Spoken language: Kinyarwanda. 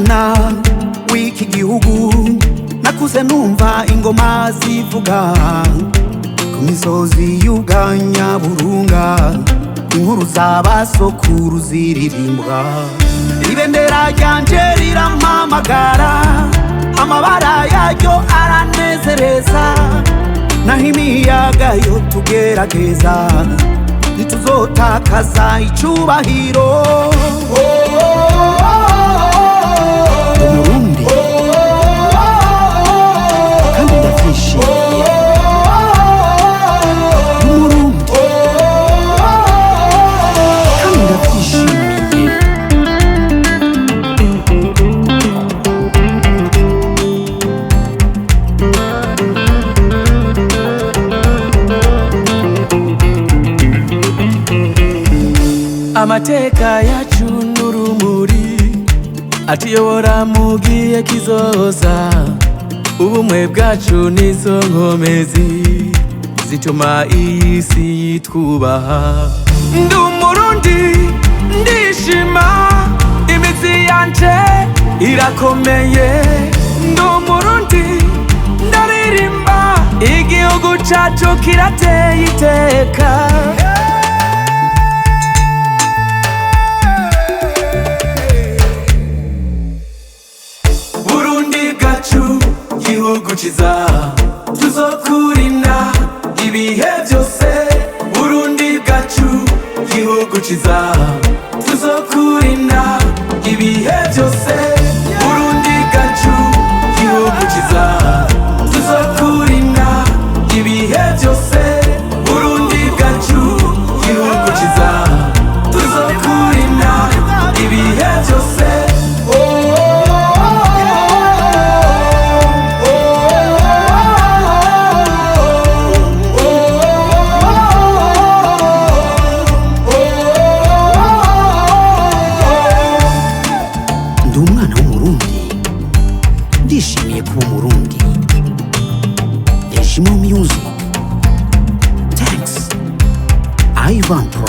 mwana w'iki gihugu, nakuze numva ingoma zivuga ku misozi y'ubwanya burunga, inkuru z'abasokuru ziririmbwa. Ibendera ryanje rirampamagara, amabara yaryo aranezereza, naho imiyaga yo tugerageza ntituzotakaza icubahiro. Umurundi kandi ndavyishimiye, umurundi kandi ndavyishimiye. Amateka yacu n'urumuri atuyobora mu gihe kizoza, ubumwe bwacu nizo nkomezi zituma iyi si yitwubaha. Ndi umurundi ndishima, imitsi yanje irakomeye. Ndi umurundi ndaririmba, igihugu cacu kirateye iteka. Gihugu ciza tuzokurinda ibihe vyose. Burundi bwacu gihugu ciza tuzokurinda ibihe vyose. Burundi bwacu gihugu ciza tuzokurinda ibihe vyose. Burundi bwacu gihugu ciza tuzokurinda ibihe vyose. Ndi umwana w'umurundi ndishimiye kuba umurundi. Yeshimo Music. Thanks Ivan Pro.